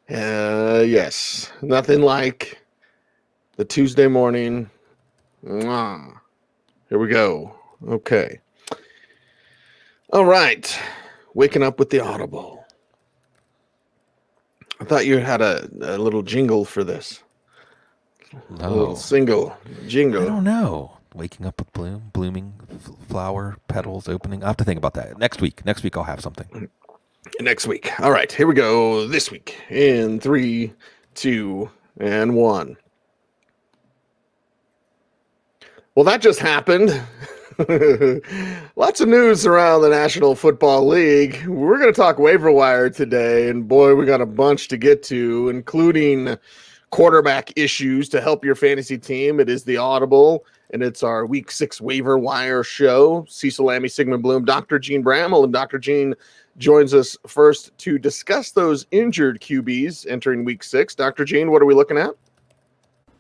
Yes. Nothing like the Tuesday morning. Mwah. Here we go. Okay. All right. Waking up with the Audible. I thought you had a little jingle for this. No. A little single jingle. I don't know. Waking up with blooming flower petals opening. I have to think about that. Next week I'll have something. Next week. All right, here we go. This week in 3, 2, and 1. Well, that just happened. Lots of news around the National Football League. We're going to talk waiver wire today, and boy, we got a bunch to get to, including quarterback issues to help your fantasy team. It is the Audible, and it's our Week 6 waiver wire show. Cecil, Lammey, Sigmund, Bloom, Dr. Jene Bramel, and Dr. Jene joins us first to discuss those injured QBs entering Week 6. Dr. Jene, what are we looking at?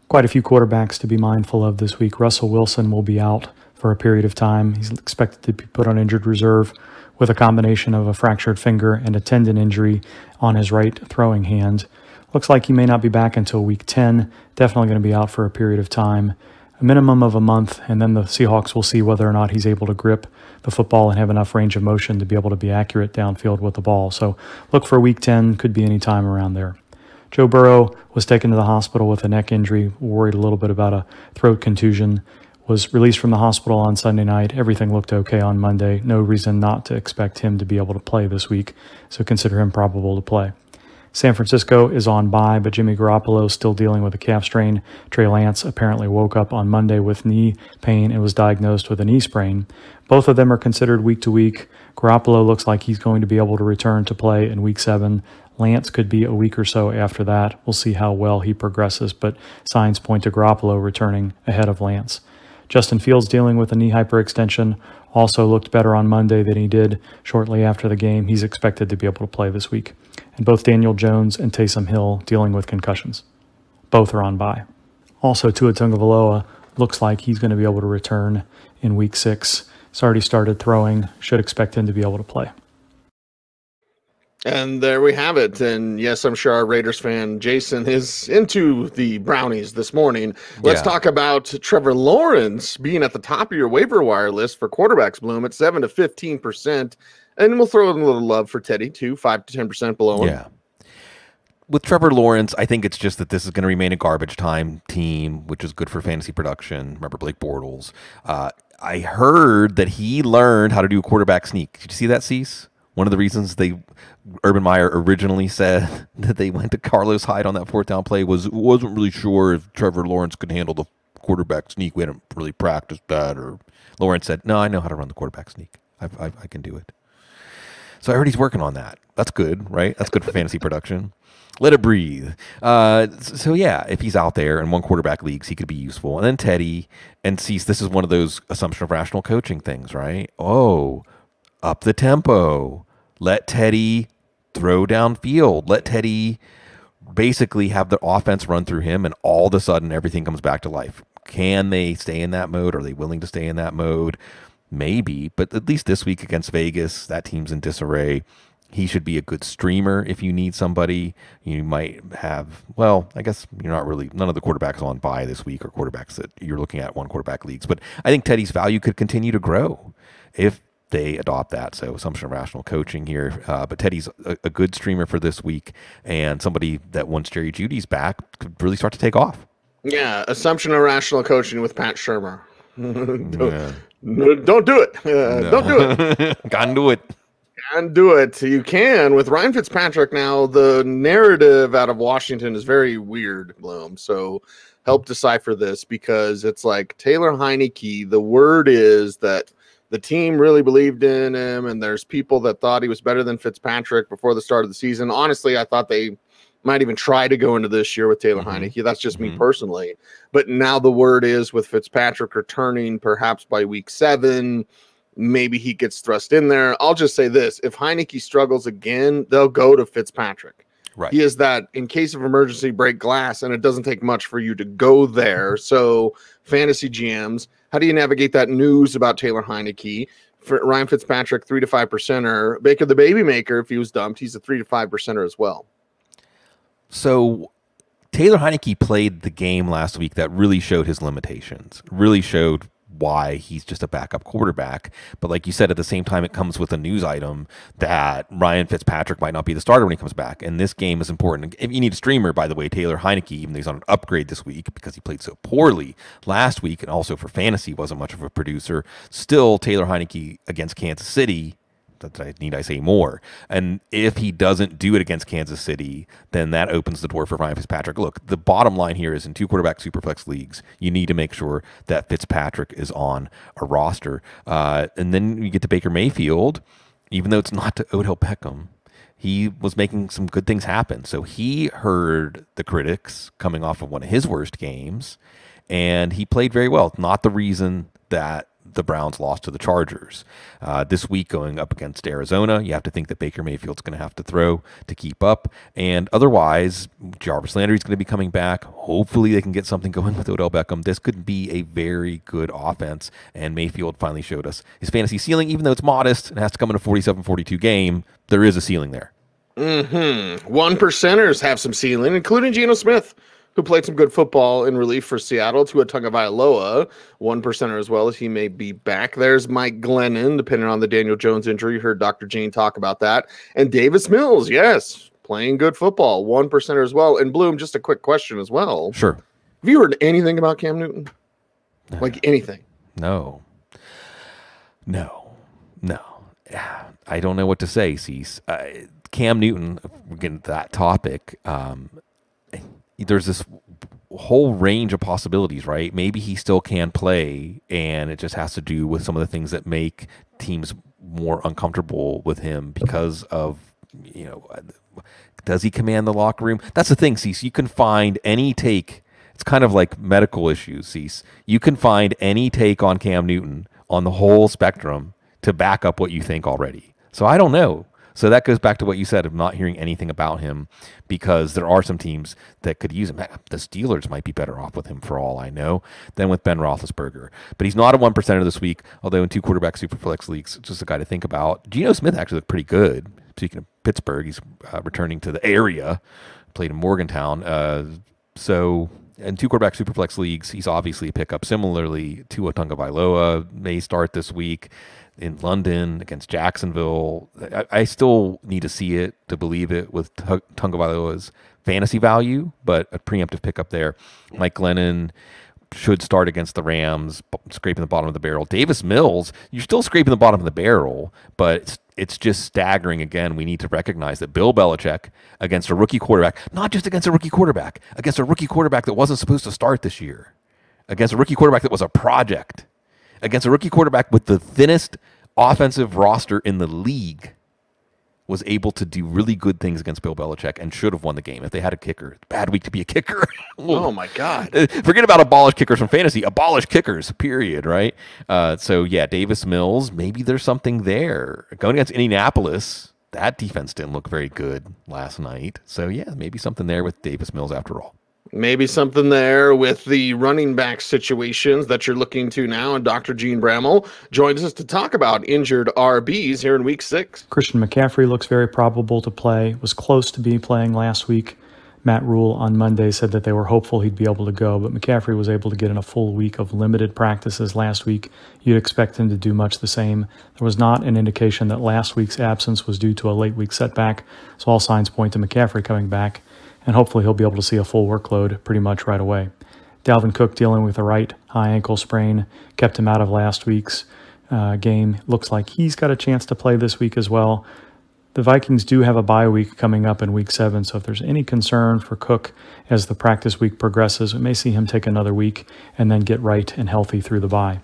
Quite a few quarterbacks to be mindful of this week. Russell Wilson will be out for a period of time. He's expected to be put on injured reserve with a combination of a fractured finger and a tendon injury on his right throwing hand. Looks like he may not be back until Week 10. Definitely going to be out for a period of time, a minimum of a month, and then the Seahawks will see whether or not he's able to grip the football and have enough range of motion to be able to be accurate downfield with the ball. So look for Week 10, could be any time around there. Joe Burrow was taken to the hospital with a neck injury, worried a little bit about a throat contusion, was released from the hospital on Sunday night. Everything looked okay on Monday. No reason not to expect him to be able to play this week, so consider him probable to play. San Francisco is on bye, but Jimmy Garoppolo is still dealing with a calf strain. Trey Lance apparently woke up on Monday with knee pain and was diagnosed with a knee sprain. Both of them are considered week to week. Garoppolo looks like he's going to be able to return to play in Week 7. Lance could be a week or so after that. We'll see how well he progresses, but signs point to Garoppolo returning ahead of Lance. Justin Fields dealing with a knee hyperextension also looked better on Monday than he did shortly after the game. He's expected to be able to play this week. And both Daniel Jones and Taysom Hill dealing with concussions. Both are on bye. Also, Tua Tagovailoa looks like he's going to be able to return in Week 6. He's already started throwing. Should expect him to be able to play. And there we have it. And yes, I'm sure our Raiders fan Jason is into the Brownies this morning. Let's talk about Trevor Lawrence being at the top of your waiver wire list for quarterbacks, Bloom, at 7 to 15%. And we'll throw in a little love for Teddy, too, 5 to 10% below him. Yeah. With Trevor Lawrence, I think it's just that this is going to remain a garbage time team, which is good for fantasy production. Remember Blake Bortles. I heard that he learned how to do a quarterback sneak. Did you see that, Cease? One of the reasons Urban Meyer originally said that they went to Carlos Hyde on that fourth down play wasn't really sure if Trevor Lawrence could handle the quarterback sneak. We hadn't really practiced that. Or Lawrence said, "No, I know how to run the quarterback sneak. I can do it." So I heard he's working on that. That's good, right? That's good for fantasy production. Let it breathe. So yeah, if he's out there in one quarterback leagues, he could be useful. And then Teddy and Cease, this is one of those assumption of rational coaching things, right? Oh, up the tempo. Let Teddy throw downfield. Let Teddy basically have the offense run through him, and all of a sudden everything comes back to life. Can they stay in that mode? Are they willing to stay in that mode? Maybe, but at least this week against Vegas, that team's in disarray. He should be a good streamer if you need somebody. You might have, well, I guess you're not really, none of the quarterbacks on bye this week are quarterbacks that you're looking at one quarterback leagues. But I think Teddy's value could continue to grow if they adopt that. So assumption of rational coaching here. But Teddy's a good streamer for this week, and somebody that once Jerry Jeudy's back could really start to take off. Yeah, assumption of rational coaching with Pat Shurmur. Don't do it. Don't do it. Can't do it. Can't do it. You can. With Ryan Fitzpatrick now, the narrative out of Washington is very weird, Bloom. So help decipher this, because it's like Taylor Heineke, the word is that the team really believed in him, and there's people that thought he was better than Fitzpatrick before the start of the season. Honestly, I thought they might even try to go into this year with Taylor Heineke. That's just me personally. But now the word is with Fitzpatrick returning perhaps by week 7, maybe he gets thrust in there. I'll just say this. If Heineke struggles again, they'll go to Fitzpatrick. Right. He is that in case of emergency break glass, and it doesn't take much for you to go there. So fantasy GMs, how do you navigate that news about Taylor Heineke? For Ryan Fitzpatrick, 3 to 5%er. Baker the Baby Maker, if he was dumped, he's a 3 to 5%er as well. So Taylor Heineke played the game last week that really showed his limitations, really showed why he's just a backup quarterback. But like you said, at the same time, it comes with a news item that Ryan Fitzpatrick might not be the starter when he comes back. And this game is important. If you need a streamer, by the way, Taylor Heineke, even though he's on an upgrade this week because he played so poorly last week and also for fantasy wasn't much of a producer, still Taylor Heineke against Kansas City, need I say more? And if he doesn't do it against Kansas City, then that opens the door for Ryan Fitzpatrick. Look, the bottom line here is in 2 quarterback superflex leagues, you need to make sure that Fitzpatrick is on a roster. And then you get to Baker Mayfield, even though it's not to Odell Beckham, he was making some good things happen. So he heard the critics coming off of one of his worst games, and he played very well. Not the reason that the Browns lost to the Chargers. This week going up against Arizona, you have to think that Baker Mayfield's going to have to throw to keep up. And otherwise, Jarvis Landry is going to be coming back. Hopefully they can get something going with Odell Beckham. This could be a very good offense. And Mayfield finally showed us his fantasy ceiling, even though it's modest and has to come in a 47-42 game. There is a ceiling there. One percenters have some ceiling, including Geno Smith, who played some good football in relief for Seattle. Tua Tagovailoa, 1%er as well, as he may be back. There's Mike Glennon, depending on the Daniel Jones injury. You heard Dr. Jene talk about that. And Davis Mills, yes, playing good football, 1%er as well. And Bloom, just a quick question as well. Sure. Have you heard anything about Cam Newton? Like anything? No. I don't know what to say, Cease. Cam Newton, we're getting to that topic. There's this whole range of possibilities, right? Maybe he still can play, and it just has to do with some of the things that make teams more uncomfortable with him because of, does he command the locker room? That's the thing, Cease. You can find any take. It's kind of like medical issues, Cease. You can find any take on Cam Newton on the whole spectrum to back up what you think already. So I don't know. So that goes back to what you said of not hearing anything about him, because there are some teams that could use him. The Steelers might be better off with him for all I know than with Ben Roethlisberger. But he's not a 1%er this week, although in 2 quarterback superflex leagues, it's just a guy to think about. Geno Smith actually looked pretty good. Speaking of Pittsburgh, he's returning to the area, played in Morgantown. So in 2 quarterback superflex leagues, he's obviously a pickup. Similarly, Tua Tagovailoa may start this week in London against Jacksonville. I still need to see it to believe it with Tagovailoa's fantasy value, but a preemptive pickup there. Mike Glennon should start against the Rams, scraping the bottom of the barrel. Davis Mills, you're still scraping the bottom of the barrel, but it's just staggering. Again, we need to recognize that Bill Belichick against a rookie quarterback, not just against a rookie quarterback, against a rookie quarterback that wasn't supposed to start this year, against a rookie quarterback that was a project, against a rookie quarterback with the thinnest offensive roster in the league, was able to do really good things against Bill Belichick and should have won the game if they had a kicker. Bad week to be a kicker. Oh, my God. Forget about abolish kickers from fantasy. Abolish kickers, period, right? So, yeah, Davis Mills, maybe there's something there. Going against Indianapolis, that defense didn't look very good last night. So, yeah, maybe something there with Davis Mills after all. Maybe something there with the running back situations that you're looking to now. And Dr. Jene Bramel joins us to talk about injured RBs here in week 6. Christian McCaffrey looks very probable to play, was close to be playing last week. Matt Rule on Monday said that they were hopeful he'd be able to go, but McCaffrey was able to get in a full week of limited practices last week. You'd expect him to do much the same. There was not an indication that last week's absence was due to a late week setback, so all signs point to McCaffrey coming back, and hopefully he'll be able to see a full workload pretty much right away. Dalvin Cook dealing with a right high ankle sprain, kept him out of last week's game. Looks like he's got a chance to play this week as well. The Vikings do have a bye week coming up in week 7, so if there's any concern for Cook as the practice week progresses, we may see him take another week and then get right and healthy through the bye.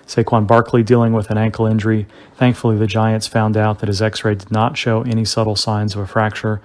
Saquon Barkley dealing with an ankle injury. Thankfully, the Giants found out that his x-ray did not show any subtle signs of a fracture.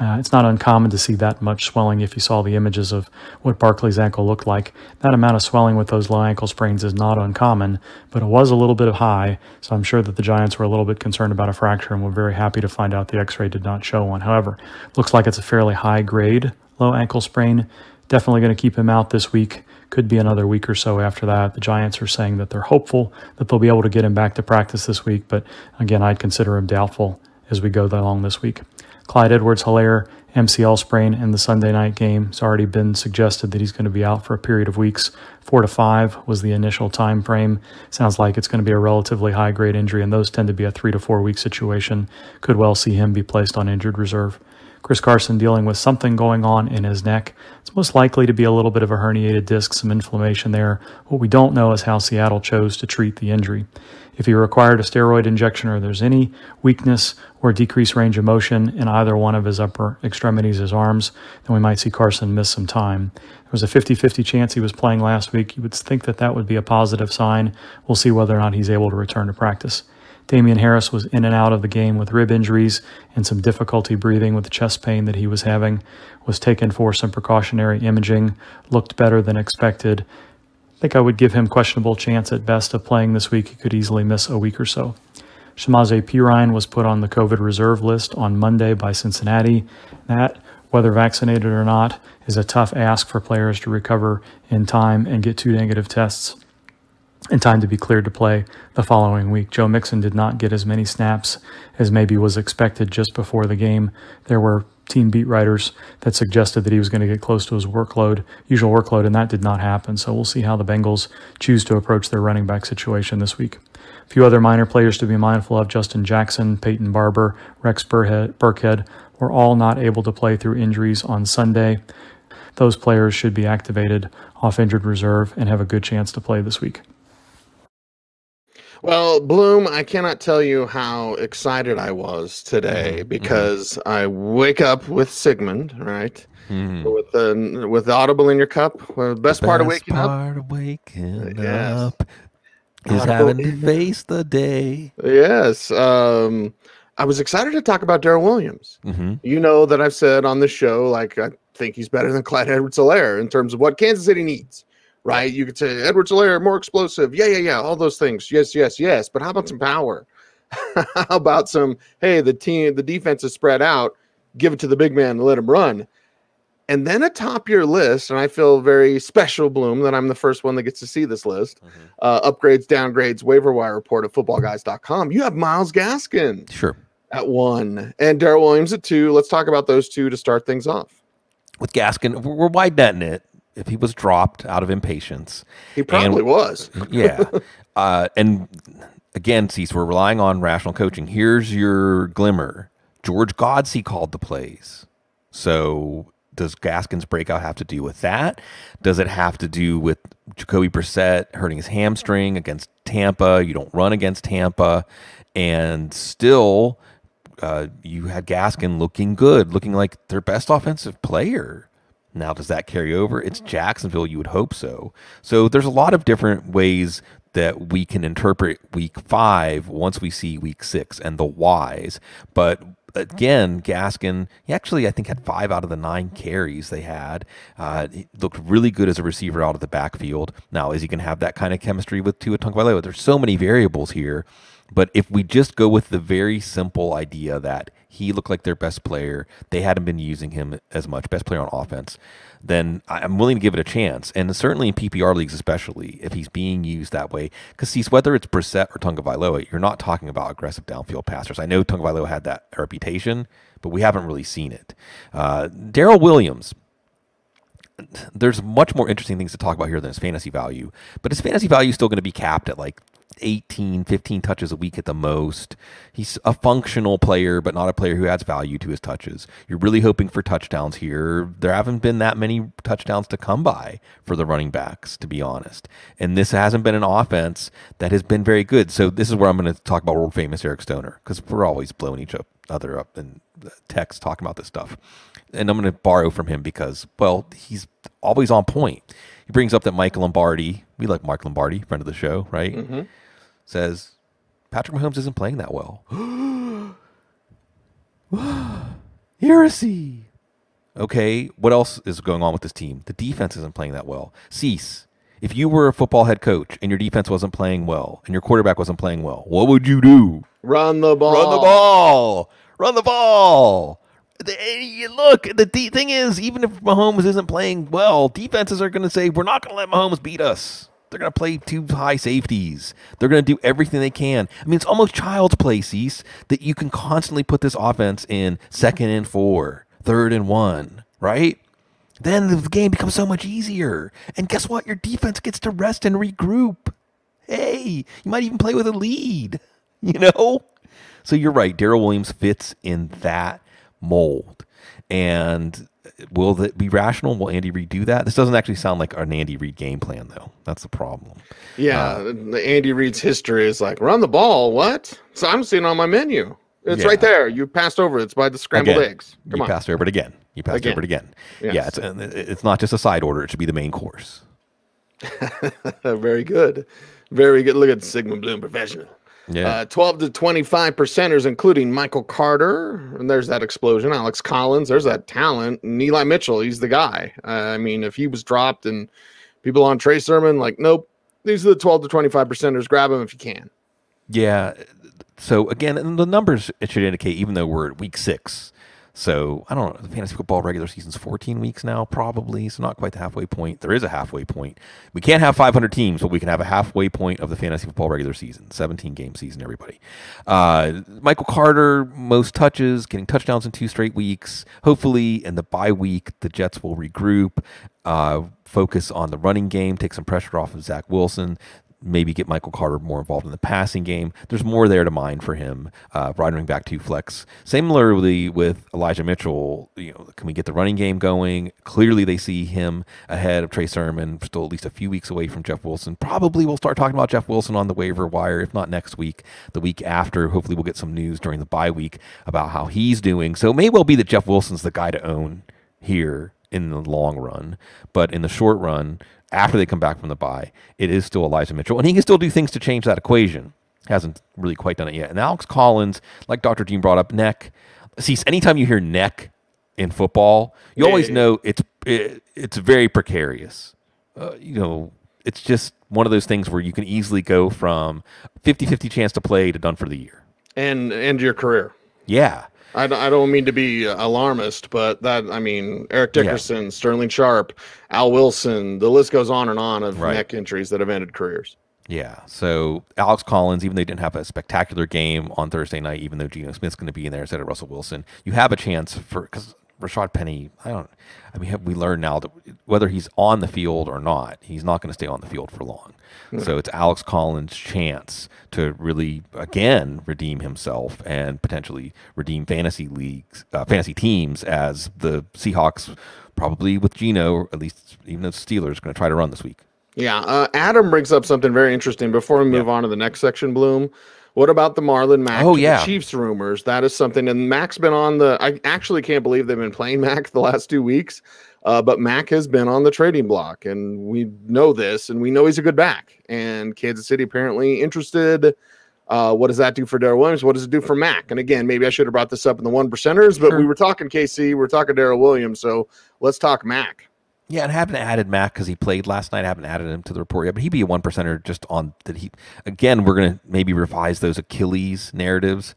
It's not uncommon to see that much swelling if you saw the images of what Barkley's ankle looked like. That amount of swelling with those low ankle sprains is not uncommon, but it was a little bit high, so I'm sure that the Giants were a little bit concerned about a fracture and were very happy to find out the x-ray did not show one. However, looks like it's a fairly high-grade low ankle sprain. Definitely going to keep him out this week. Could be another week or so after that. The Giants are saying that they're hopeful that they'll be able to get him back to practice this week, but again, I'd consider him doubtful as we go along this week. Clyde Edwards-Helaire, MCL sprain in the Sunday night game. It's already been suggested that he's going to be out for a period of weeks. 4 to 5 was the initial time frame. Sounds like it's going to be a relatively high-grade injury, and those tend to be a 3 to 4 week situation. Could well see him be placed on injured reserve. Chris Carson dealing with something going on in his neck. It's most likely to be a little bit of a herniated disc, some inflammation there. What we don't know is how Seattle chose to treat the injury. If he required a steroid injection or there's any weakness or decreased range of motion in either one of his upper extremities, his arms, then we might see Carson miss some time. There was a 50-50 chance he was playing last week. You would think that that would be a positive sign. We'll see whether or not he's able to return to practice. Damian Harris was in and out of the game with rib injuries and some difficulty breathing with the chest pain that he was having. Was taken for some precautionary imaging, looked better than expected. I think I would give him questionable chance at best of playing this week. He could easily miss a week or so. Shamaze Perine was put on the COVID reserve list on Monday by Cincinnati. That, whether vaccinated or not, is a tough ask for players to recover in time and get 2 negative tests in time to be cleared to play the following week. Joe Mixon did not get as many snaps as maybe was expected just before the game. There were team beat writers that suggested that he was going to get close to his usual workload, and that did not happen. So we'll see how the Bengals choose to approach their running back situation this week. A few other minor players to be mindful of: Justin Jackson, Peyton Barber, Rex Burkhead were all not able to play through injuries on Sunday. Those players should be activated off injured reserve and have a good chance to play this week. Well, Bloom, I cannot tell you how excited I was today because I wake up with Sigmund, right? With Audible in your cup. Well, the best part of waking up is having to face the day. Yes. I was excited to talk about Darrel Williams. You know that I've said on the show, like, I think he's better than Clyde Edwards-Helaire in terms of what Kansas City needs. Right? You could say Edwards-Helaire, more explosive. Yeah. All those things. Yes. But how about some power? How about some, hey, the defense is spread out. Give it to the big man and let him run. And then atop your list, and I feel very special, Bloom, that I'm the first one that gets to see this list. Upgrades, downgrades, waiver wire report at footballguys.com. You have Myles Gaskin. Sure. At 1. And Darrel Williams at 2. Let's talk about those two to start things off. With Gaskin, we're wide netting it. If he was dropped out of impatience. He probably was. Yeah. And again, Cecil, we're relying on rational coaching. Here's your glimmer. George Godsey called the plays. So does Gaskin's breakout have to do with that? Does it have to do with Jacoby Brissett hurting his hamstring against Tampa? You don't run against Tampa. And still, you had Gaskin looking good, looking like their best offensive player. Now, does that carry over? It's Jacksonville. You would hope so. So there's a lot of different ways that we can interpret week 5 once we see week 6 and the whys. But again, Gaskin, he actually, I think, had 5 out of the 9 carries they had. He looked really good as a receiver out of the backfield. Now, is he going to have that kind of chemistry with Tua Tagovailoa? There's so many variables here. But if we just go with the very simple idea that he looked like their best player, they hadn't been using him as much, best player on offense, then I'm willing to give it a chance. And certainly in PPR leagues especially, if he's being used that way. Because whether it's Brissett or Tagovailoa, you're not talking about aggressive downfield passers. I know Tagovailoa had that reputation, but we haven't really seen it. Darrel Williams, there's much more interesting things to talk about here than his fantasy value. But his fantasy value is still going to be capped at like 18, 15 touches a week at the most. He's a functional player, but not a player who adds value to his touches. You're really hoping for touchdowns here. There haven't been that many touchdowns to come by for the running backs, to be honest. And this hasn't been an offense that has been very good. So this is where I'm going to talk about world famous Eric Stoner, because we're always blowing each other up in text talking about this stuff. And I'm going to borrow from him because, well, he's always on point. He brings up that Mike Lombardi, we like Mark Lombardi, friend of the show, right? Says, Patrick Mahomes isn't playing that well. Heresy. Okay, what else is going on with this team? The defense isn't playing that well. Cease. If you were a football head coach and your defense wasn't playing well and your quarterback wasn't playing well, what would you do? Run the ball. Run the ball. Run the ball. Look, the thing is, even if Mahomes isn't playing well, defenses are going to say, we're not going to let Mahomes beat us. They're going to play 2 high safeties. They're going to do everything they can. I mean, it's almost child's play, Cease, that you can constantly put this offense in 2nd and 4, 3rd and 1, right? Then the game becomes so much easier. And guess what? Your defense gets to rest and regroup. Hey, you might even play with a lead, So you're right. Darrel Williams fits in that mold. And will that be rational? Will Andy Reid do that? This doesn't actually sound like an Andy Reid game plan, though. That's the problem. Yeah, the Andy Reid's history is like, run the ball. What? So I'm seeing on my menu. It's right there. You passed over. It's by the scrambled eggs. Come on. Passed over it again. Over it again. Yes. Yeah, it's not just a side order. It should be the main course. Very good. Very good. Look at Sigmund Bloom, professional. Yeah. 12 to 25 percenters, including Michael Carter. And there's that explosion. Alex Collins. There's that talent. And Eli Mitchell. He's the guy. I mean, if he was dropped and people on Trey Sermon, like, nope, these are the 12 to 25 percenters. Grab them if you can. Yeah. So, again, the numbers, it should indicate, even though we're at week 6, so I don't know, the fantasy football regular season's 14 weeks now, probably, so not quite the halfway point. There is a halfway point. We can't have 500 teams, but we can have a halfway point of the fantasy football regular season, 17-game season, everybody. Michael Carter, most touches, getting touchdowns in 2 straight weeks. Hopefully, in the bye week, the Jets will regroup, focus on the running game, take some pressure off of Zach Wilson, maybe get Michael Carter more involved in the passing game. There's more there to mine for him, running back 2 flex. Similarly with Elijah Mitchell, can we get the running game going? Clearly they see him ahead of Trey Sermon, still at least a few weeks away from Jeff Wilson. Probably we'll start talking about Jeff Wilson on the waiver wire, if not next week, the week after. Hopefully we'll get some news during the bye week about how he's doing. So it may well be that Jeff Wilson's the guy to own here in the long run, but in the short run, after they come back from the bye, it is still Elijah Mitchell. And he can still do things to change that equation. Hasn't really quite done it yet. And Alex Collins, like Dr. Gene brought up, neck. See, anytime you hear neck in football, you always know it's very precarious. It's just one of those things where you can easily go from 50-50 chance to play to done for the year. And end your career. Yeah. I don't mean to be alarmist, but Eric Dickerson, Sterling Sharp, Al Wilson, the list goes on and on of neck injuries that have ended careers. Yeah. So Alex Collins, even though he didn't have a spectacular game on Thursday night, even though Geno Smith's going to be in there instead of Russell Wilson, you have a chance because Rashad Penny, we learned now that whether he's on the field or not, he's not going to stay on the field for long. So it's Alex Collins' chance to really, again, redeem himself and potentially redeem fantasy teams as the Seahawks, probably with Geno, at least even the Steelers, going to try to run this week. Yeah. Adam brings up something very interesting. Before we move on to the next section, Bloom, what about the Marlon Mack the Chiefs rumors? That is something. And Mack's been on I actually can't believe they've been playing Mack the last 2 weeks. But Mack has been on the trading block, and we know this, and we know he's a good back. And Kansas City apparently interested. What does that do for Darrel Williams? What does it do for Mack? And again, maybe I should have brought this up in the 1%ers, but we were talking KC, we're talking Darrel Williams, so let's talk Mack. Yeah, and I haven't added Mack because he played last night. I haven't added him to the report yet, but he'd be a 1%er just on that. Again, we're going to maybe revise those Achilles narratives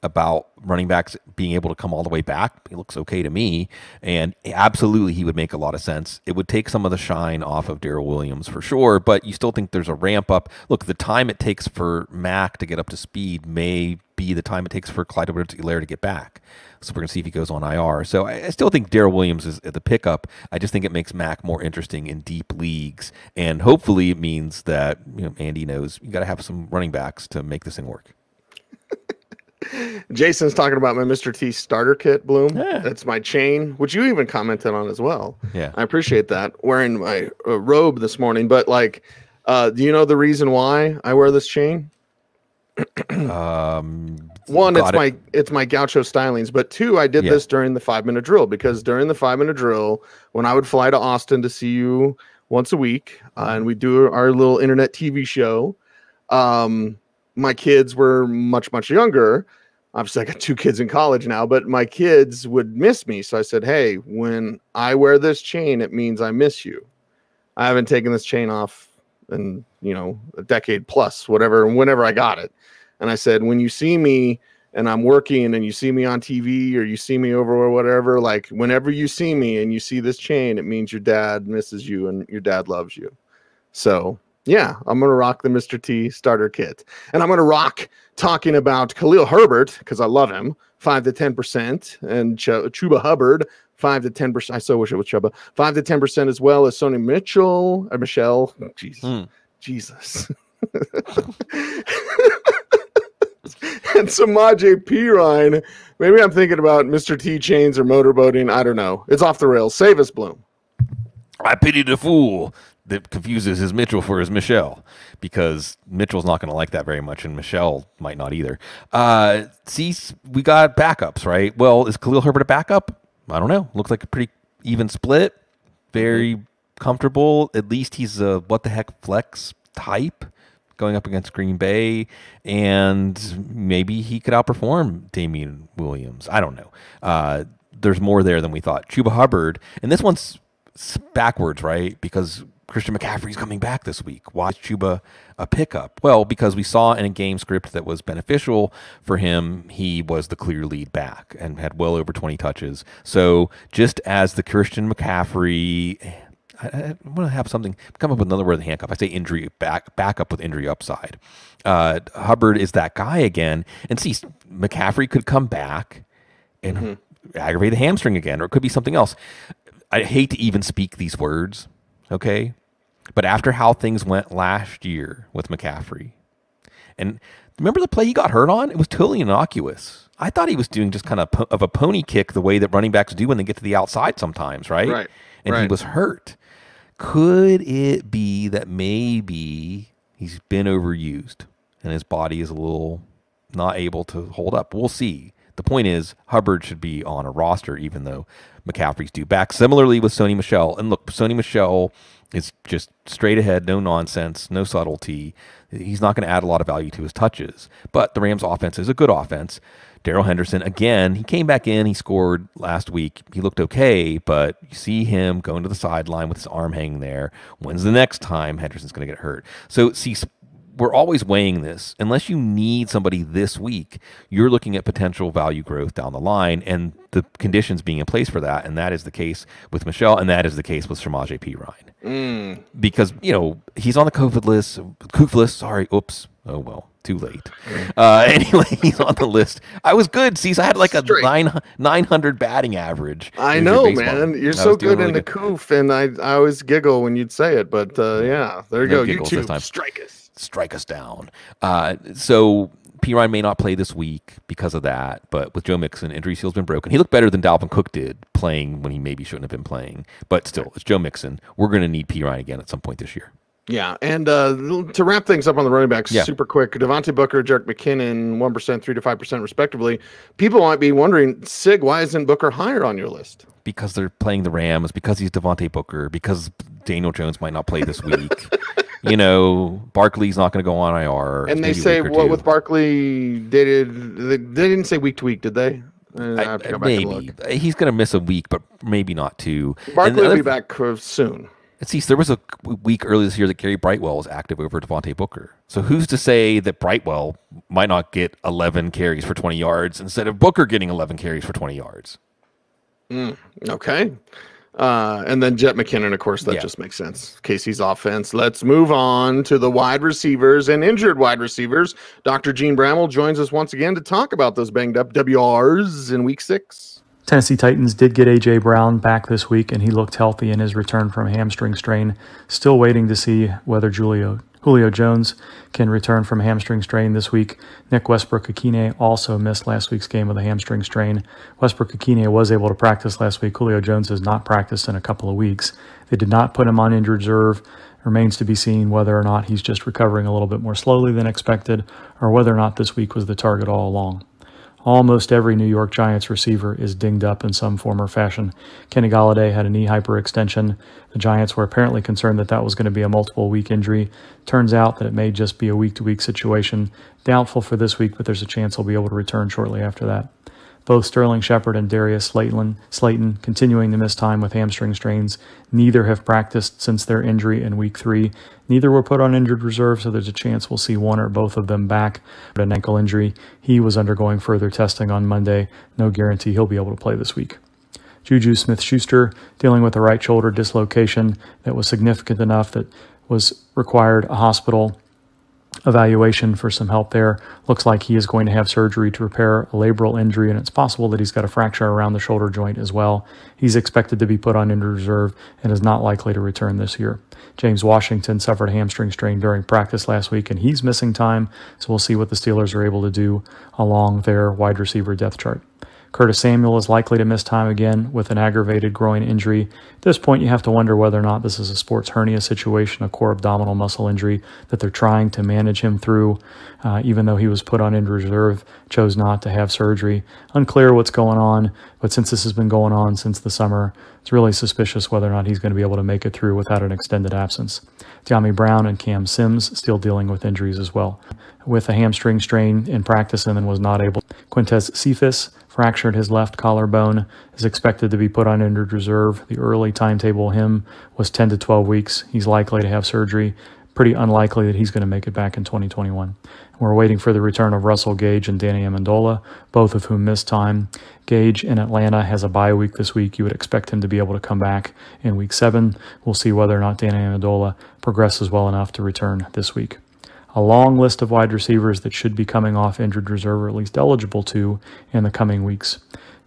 about running backs being able to come all the way back. He looks okay to me, and absolutely he would make a lot of sense. It would take some of the shine off of Darrel Williams for sure, but you still think there's a ramp up. Look, the time it takes for Mack to get up to speed may be the time it takes for Clyde Edwards-Helaire to get back. So we're going to see if he goes on IR. So I still think Darrel Williams is at the pickup. I just think it makes Mack more interesting in deep leagues, and hopefully it means that Andy knows you got to have some running backs to make this thing work. Jason's talking about my Mr. T starter kit, Bloom. Yeah. That's my chain, which you even commented on as well. Yeah, I appreciate that. Wearing my robe this morning, but do you know the reason why I wear this chain? One, it's my gaucho stylings, but 2, I did this during the 5-minute drill, because during the 5-minute drill, when I would fly to Austin to see you once a week, and we do our little internet TV show, my kids were much, much younger. Obviously, I got 2 kids in college now, but my kids would miss me. So I said, hey, when I wear this chain, it means I miss you. I haven't taken this chain off in, a decade plus, whenever I got it. And I said, when you see me and I'm working and you see me on TV or you see me over or whatever, whenever you see me and you see this chain, it means your dad misses you and your dad loves you. So Yeah, I'm going to rock the Mr. T starter kit. And I'm going to rock talking about Khalil Herbert, because I love him, 5 to 10%, and Chuba Hubbard, 5 to 10%. I so wish it was Chuba. 5 to 10%, as well as Sony Michelle. Jesus. And Samaje Perine. Maybe I'm thinking about Mr. T chains or motorboating. I don't know. It's off the rails. Save us, Bloom. I pity the fool that confuses his Mitchell for his Michelle, because Mitchell's not going to like that very much, and Michelle might not either. See, we got backups, right? Well, is Khalil Herbert a backup? I don't know. Looks like a pretty even split. Very comfortable. At least he's a what-the-heck flex type going up against Green Bay, and maybe he could outperform Damian Williams. I don't know. There's more there than we thought. Chuba Hubbard, and this one's backwards, right? Because Christian McCaffrey's coming back this week. Why is Chuba a pickup? Well, because we saw in a game script that was beneficial for him, he was the clear lead back and had well over 20 touches. So just as the Christian McCaffrey, I want to have something, come up with another word than handcuff. I say injury backup with injury upside. Hubbard is that guy again. And see, McCaffrey could come back and aggravate the hamstring again, or it could be something else. I hate to even speak these words, okay? But after how things went last year with McCaffrey, and remember the play he got hurt on? It was totally innocuous. I thought he was doing just kind of a pony kick the way that running backs do when they get to the outside sometimes, right? Right. And he was hurt. Could it be that maybe he's been overused and his body is a little not able to hold up? We'll see. The point is, Hubbard should be on a roster, even though McCaffrey's due back. Similarly with Sony Michel. And look, Sony Michel is just straight ahead, no nonsense, no subtlety. He's not going to add a lot of value to his touches. But the Rams' offense is a good offense. Darrell Henderson, again, he came back in. He scored last week. He looked okay, but you see him going to the sideline with his arm hanging there. When's the next time Henderson's going to get hurt? So, see, we're always weighing this. Unless you need somebody this week, you're looking at potential value growth down the line and the conditions being in place for that. And that is the case with Michelle, and that is the case with Samaje Perine. Because, he's on the COVID list. Sorry. Oops. Oh, well, too late. Anyway, he's on the list. I was good. See, I had like a 900 batting average. I know, man. You're so good in the coof, and I always giggle when you'd say it. But, yeah, there you go. YouTube, strike us. Strike us down. So Perine may not play this week because of that, but with Joe Mixon, injury seal's been broken. He looked better than Dalvin Cook did playing when he maybe shouldn't have been playing, but still, it's Joe Mixon. We're going to need Perine again at some point this year. Yeah, and to wrap things up on the running backs super quick, Devontae Booker, Jerick McKinnon, 1%, 3 to 5% respectively. People might be wondering, Sig, why isn't Booker higher on your list? Because they're playing the Rams, because he's Devontae Booker, because Daniel Jones might not play this week. Barkley's not going to go on IR. And they say what with Barkley? They didn't say week to week, did they? I have to go back and look. He's going to miss a week, but maybe not two. Barkley will be back soon. See, there was a week earlier this year that Gary Brightwell was active over Devontae Booker. So who's to say that Brightwell might not get 11 carries for 20 yards instead of Booker getting 11 carries for 20 yards? Okay. And then Jet McKinnon, of course, that just makes sense. Casey's offense. Let's move on to the wide receivers and injured wide receivers. Dr. Jene Bramel joins us once again to talk about those banged up WRs in week 6. Tennessee Titans did get A.J. Brown back this week, and he looked healthy in his return from hamstring strain. Still waiting to see whether Julio Jones can return from hamstring strain this week. Nick Westbrook-Akine also missed last week's game with a hamstring strain. Westbrook-Akine was able to practice last week. Julio Jones has not practiced in a couple of weeks. They did not put him on injured reserve. Remains to be seen whether or not he's just recovering a little bit more slowly than expected, or whether or not this week was the target all along. Almost every New York Giants receiver is dinged up in some form or fashion. Kenny Golladay had a knee hyperextension. The Giants were apparently concerned that was going to be a multiple-week injury. Turns out that it may just be a week-to-week situation. Doubtful for this week, but there's a chance he'll be able to return shortly after that. Both Sterling Shepard and Darius Slayton continuing to miss time with hamstring strains. Neither have practiced since their injury in week 3. Neither were put on injured reserve, so there's a chance we'll see one or both of them back. But an ankle injury, he was undergoing further testing on Monday. No guarantee he'll be able to play this week. Juju Smith-Schuster dealing with a right shoulder dislocation that was significant enough that was required a hospital evaluation for some help there. Looks like he is going to have surgery to repair a labral injury, and it's possible that he's got a fracture around the shoulder joint as well. He's expected to be put on injured reserve and is not likely to return this year. James Washington suffered a hamstring strain during practice last week, and he's missing time, so we'll see what the Steelers are able to do along their wide receiver depth chart. Curtis Samuel is likely to miss time again with an aggravated groin injury. At this point, you have to wonder whether or not this is a sports hernia situation, a core abdominal muscle injury that they're trying to manage him through, even though he was put on injured reserve, chose not to have surgery. Unclear what's going on, but since this has been going on since the summer, it's really suspicious whether or not he's going to be able to make it through without an extended absence. De'Ami Brown and Cam Sims still dealing with injuries as well, with a hamstring strain in practice and then was not able. Quintez Cephas fractured his left collarbone, is expected to be put on injured reserve. The early timetable him was 10 to 12 weeks. He's likely to have surgery. Pretty unlikely that he's going to make it back in 2021. We're waiting for the return of Russell Gage and Danny Amendola, both of whom missed time. Gage in Atlanta has a bye week this week. You would expect him to be able to come back in week 7. We'll see whether or not Danny Amendola progresses well enough to return this week. A long list of wide receivers that should be coming off injured reserve, or at least eligible to, in the coming weeks.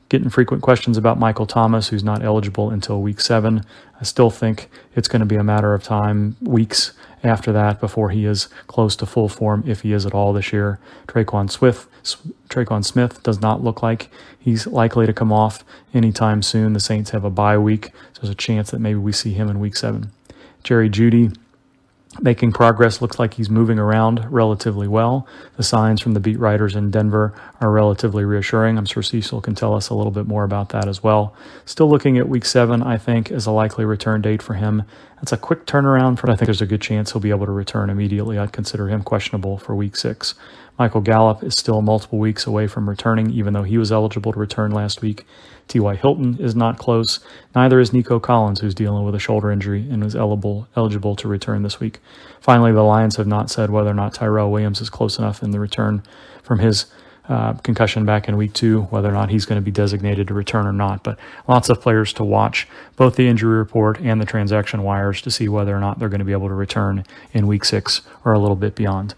Getting frequent questions about Michael Thomas, who's not eligible until week 7. I still think it's going to be a matter of time, weeks after that, before he is close to full form, if he is at all this year. Traquan Smith does not look like he's likely to come off anytime soon. The Saints have a bye week, so there's a chance that maybe we see him in week 7. Jerry Jeudy, making progress, looks like he's moving around relatively well. The signs from the beat writers in Denver are relatively reassuring. I'm sure Cecil can tell us a little bit more about that as well. Still looking at week 7, I think, as a likely return date for him. That's a quick turnaround, but I think there's a good chance he'll be able to return immediately. I'd consider him questionable for week 6. Michael Gallup is still multiple weeks away from returning, even though he was eligible to return last week. T.Y. Hilton is not close. Neither is Nico Collins, who's dealing with a shoulder injury and is eligible to return this week. Finally, the Lions have not said whether or not Tyrell Williams is close enough in the return from his concussion back in week 2, whether or not he's going to be designated to return or not. But lots of players to watch, both the injury report and the transaction wires, to see whether or not they're going to be able to return in week 6 or a little bit beyond.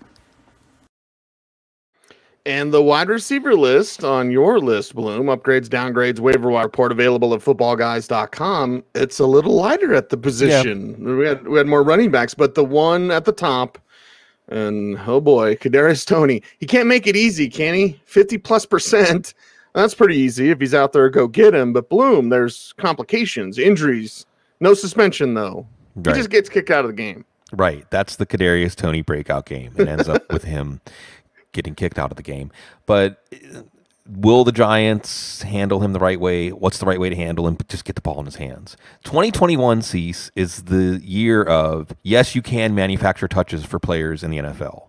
And the wide receiver list on your list, Bloom, upgrades, downgrades, waiver wire report available at footballguys.com. It's a little lighter at the position. Yeah. We had more running backs, but the one at the top, and oh boy, Kadarius Toney. He can't make it easy, can he? 50+%. That's pretty easy if he's out there. Go get him. But Bloom, there's complications, injuries, no suspension though. Right. He just gets kicked out of the game. Right. That's the Kadarius Toney breakout game. It ends up with him getting kicked out of the game. But will the Giants handle him the right way? What's the right way to handle him? Just get the ball in his hands. 2021, Cease, is the year of, yes, you can manufacture touches for players in the NFL.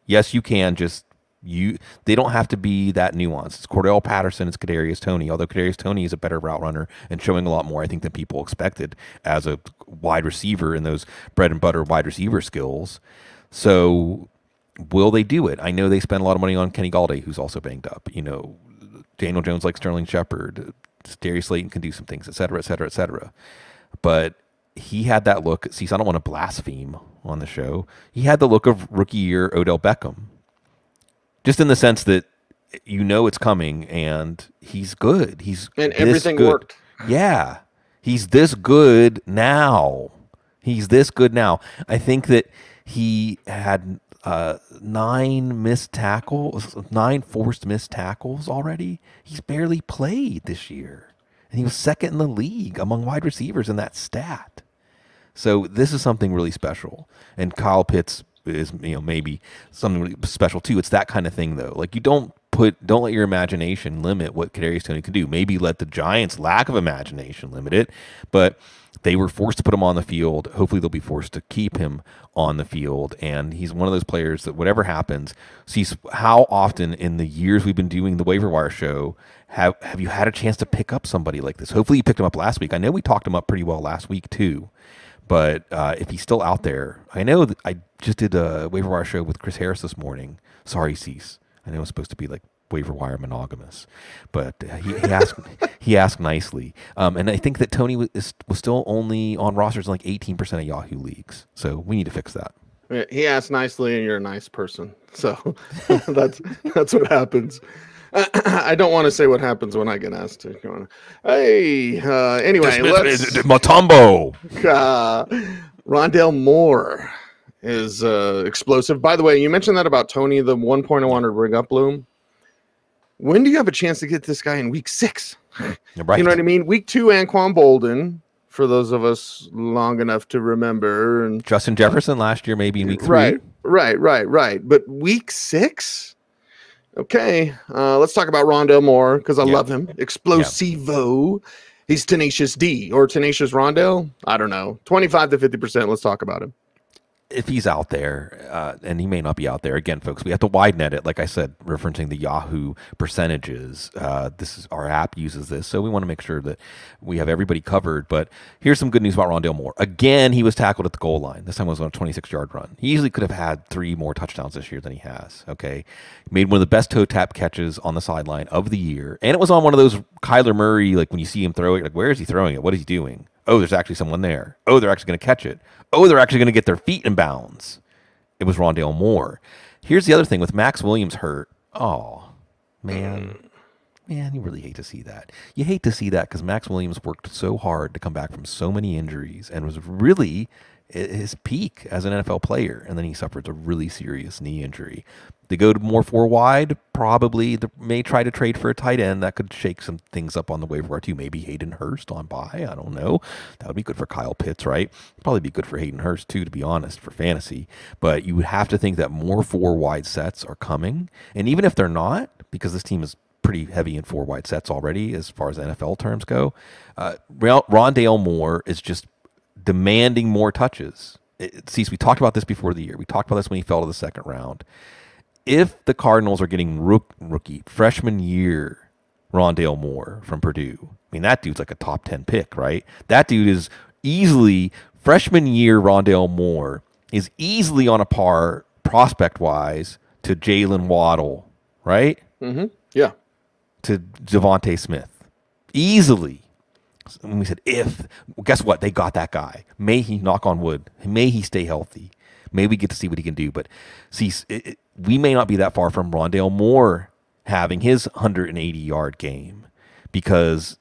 Yes, you can. They don't have to be that nuanced. It's Cordell Patterson, it's Kadarius Toney, although Kadarius Toney is a better route runner and showing a lot more, I think, than people expected as a wide receiver in those bread and butter wide receiver skills. So will they do it? I know they spend a lot of money on Kenny Galladay, who's also banged up. You know, Daniel Jones likes Sterling Shepard. Darius Slayton can do some things, et cetera, et cetera, et cetera. But he had that look. See, I don't want to blaspheme on the show. He had the look of rookie year Odell Beckham. Just in the sense that you know it's coming and he's good. And everything good. Worked. Yeah. He's this good now. I think that he had 9 forced missed tackles already. He's barely played this year. And he was second in the league among wide receivers in that stat. So this is something really special. And Kyle Pitts is, maybe something really special too. It's that kind of thing though. Like, you don't let your imagination limit what Kadarius Toney can do. Maybe let the Giants' lack of imagination limit it, but they were forced to put him on the field. Hopefully they'll be forced to keep him on the field. And he's one of those players that whatever happens, sees how often in the years we've been doing the Waiver Wire show, have you had a chance to pick up somebody like this? Hopefully you picked him up last week. I know we talked him up pretty well last week too. But if he's still out there, I know that I just did a Waiver Wire show with Chris Harris this morning. Sorry, Cease. I know it's supposed to be like waiver wire monogamous, but he asked nicely, and I think that Tony was still only on rosters in like 18% of Yahoo leagues, so we need to fix that. He asked nicely, and you're a nice person, so that's what happens. I don't want to say what happens when I get asked to. Hey, anyway, let's Matumbo. Rondale Moore is explosive. By the way, you mentioned that about Tony, the 1 point I wanted to bring up, Bloom. When do you have a chance to get this guy in week 6? Right. You know what I mean? Week 2, Anquan Bolden, for those of us long enough to remember. And Justin Jefferson last year, maybe in week 3. Right. But week 6? Okay, let's talk about Rondale Moore because I love him. Explosivo. He's Tenacious D or Tenacious Rondale. I don't know. 25 to 50%. Let's talk about him. If he's out there, and he may not be out there, again, folks, we have to wide net it. Like I said, referencing the Yahoo percentages, this is our app uses this, so we want to make sure that we have everybody covered. But here's some good news about Rondale Moore. Again, he was tackled at the goal line. This time it was on a 26-yard run. He easily could have had 3 more touchdowns this year than he has. Okay, he made one of the best toe tap catches on the sideline of the year, and it was on one of those Kyler Murray, like when you see him throw it, like where is he throwing it? What is he doing? Oh, there's actually someone there. Oh, they're actually going to catch it. Oh, they're actually going to get their feet in bounds. It was Rondale Moore. Here's the other thing with Max Williams hurt. Oh, man, you really hate to see that. You hate to see that because Max Williams worked so hard to come back from so many injuries and was really at his peak as an NFL player, and then he suffered a really serious knee injury. They go to more 4 wide, probably. They may try to trade for a tight end. That could shake some things up on the waiver wire too. Maybe Hayden Hurst on bye. I don't know. That would be good for Kyle Pitts, right? Probably be good for Hayden Hurst too, to be honest, for fantasy. But you would have to think that more 4 wide sets are coming. And even if they're not, because this team is pretty heavy in 4 wide sets already as far as NFL terms go, Rondale Moore is just demanding more touches. See, we talked about this before the year. We talked about this when he fell to the 2nd round. If the Cardinals are getting rookie freshman year Rondale Moore from Purdue, I mean, that dude's like a top 10 pick, right? That dude is easily, freshman year Rondale Moore is easily on a par prospect-wise to Jalen Waddle, right? Mm-hmm. Yeah. To Devontae Smith. Easily. When we said if, well, guess what? They got that guy. May he, knock on wood, may he stay healthy. May we get to see what he can do. But see, we may not be that far from Rondale Moore having his 180-yard game because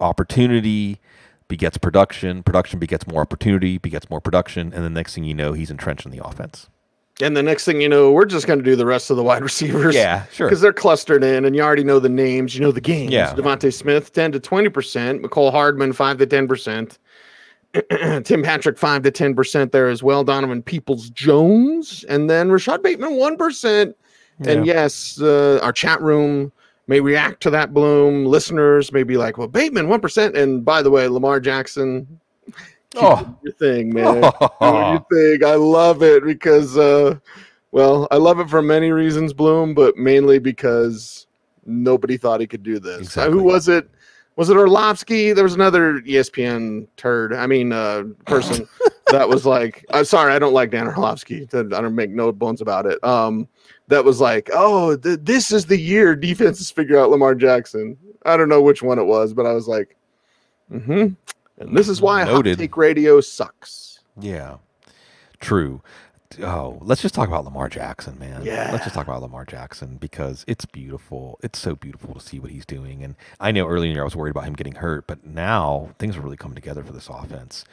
opportunity begets production, production begets more opportunity, begets more production, and the next thing you know, he's entrenched in the offense. And the next thing you know, we're just going to do the rest of the wide receivers. Yeah, sure. Because they're clustered in, and you already know the names. You know the games. Yeah. Devontae Smith, 10 to 20%. McCole Hardman, 5 to 10%. Tim Patrick, 5 to 10% there as well. Donovan Peoples-Jones. And then Rashad Bateman, 1%. Yeah. And yes, our chat room may react to that, Bloom. Listeners may be like, well, Bateman, 1%. And by the way, Lamar Jackson, your thing, man. Your thing. I love it because, well, I love it for many reasons, Bloom, but mainly because nobody thought he could do this. Exactly. Who was it? Was it Orlovsky? There was another ESPN person that was like, I'm sorry, I don't like Dan Orlovsky. I don't make no bones about it. That was like, oh, this is the year defenses figure out Lamar Jackson. I don't know which one it was, but I was like, and this is why hot take radio sucks. Yeah, true. Oh, let's just talk about Lamar Jackson, man. Yeah. Let's just talk about Lamar Jackson because it's beautiful. It's so beautiful to see what he's doing. And I know earlier in the year I was worried about him getting hurt, but now things are really coming together for this offense.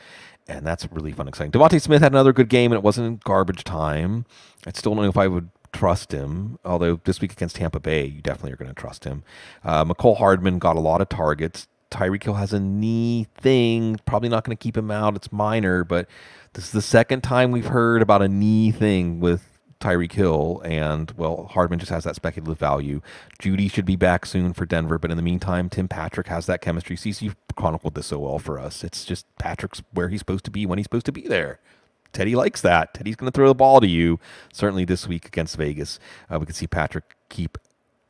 And that's really fun and exciting. Devontae Smith had another good game, and it wasn't in garbage time. I still don't know if I would trust him, although this week against Tampa Bay, you definitely are going to trust him. McCole Hardman got a lot of targets. Tyreek Hill has a knee thing. Probably not going to keep him out. It's minor, but this is the second time we've heard about a knee thing with Tyreek Hill, and, well, Hardman just has that speculative value. Judy should be back soon for Denver, but in the meantime, Tim Patrick has that chemistry. Cecil chronicled this so well for us. It's just Patrick's where he's supposed to be when he's supposed to be there. Teddy likes that. Teddy's going to throw the ball to you. Certainly this week against Vegas, we can see Patrick keep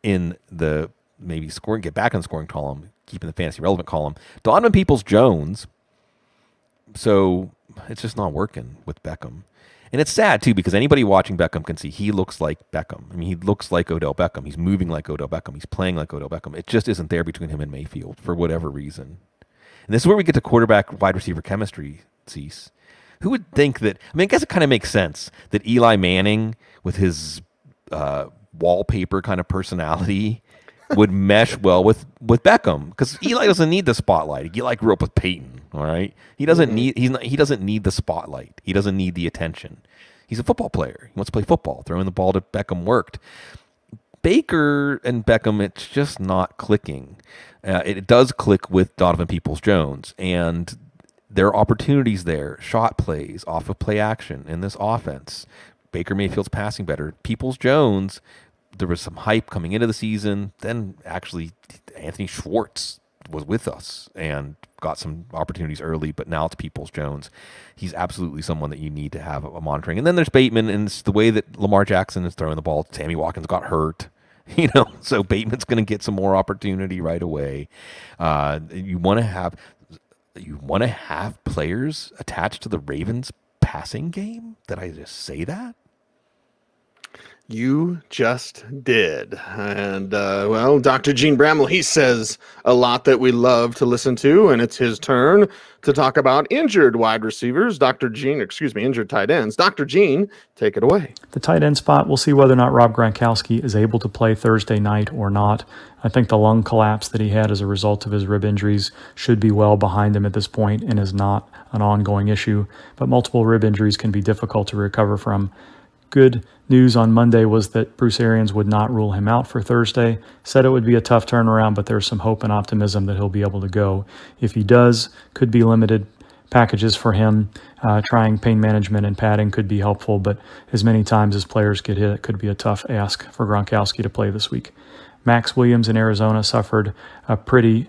in the maybe scoring, get back in the scoring column, keep in the fantasy relevant column. Donovan Peoples-Jones, so it's just not working with Beckham. And it's sad, too, because anybody watching Beckham can see he looks like Beckham. I mean, he looks like Odell Beckham. He's moving like Odell Beckham. He's playing like Odell Beckham. It just isn't there between him and Mayfield for whatever reason. And this is where we get to quarterback-wide receiver chemistry, Cease. Who would think that – I mean, I guess it kind of makes sense that Eli Manning, with his wallpaper kind of personality, would mesh well with Beckham, because Eli doesn't need the spotlight. Eli grew up with Peyton. All right, he doesn't need he doesn't need the spotlight. He doesn't need the attention. He's a football player. He wants to play football. Throwing the ball to Beckham worked. Baker and Beckham, it's just not clicking. It does click with Donovan Peoples-Jones, and there are opportunities there, shot plays off of play action in this offense. Baker Mayfield's passing better. Peoples-Jones, there was some hype coming into the season. Then actually Anthony Schwartz was with us and got some opportunities early, but now it's Peoples-Jones. He's absolutely someone that you need to have a monitoring. And then there's Bateman, and it's the way that Lamar Jackson is throwing the ball. Sammy Watkins got hurt, so Bateman's going to get some more opportunity right away. You want to have players attached to the Ravens passing game? Did I just say that? You just did. And, well, Dr. Jene Bramel, he says a lot that we love to listen to, and it's his turn to talk about injured wide receivers. Injured tight ends. Dr. Jene, take it away. The tight end spot, we'll see whether or not Rob Gronkowski is able to play Thursday night or not. I think the lung collapse that he had as a result of his rib injuries should be well behind him at this point and is not an ongoing issue. But multiple rib injuries can be difficult to recover from. Good news on Monday was that Bruce Arians would not rule him out for Thursday. Said it would be a tough turnaround, but there's some hope and optimism that he'll be able to go. If he does, could be limited packages for him. Trying pain management and padding could be helpful, but as many times as players get hit, it could be a tough ask for Gronkowski to play this week. Max Williams in Arizona suffered a pretty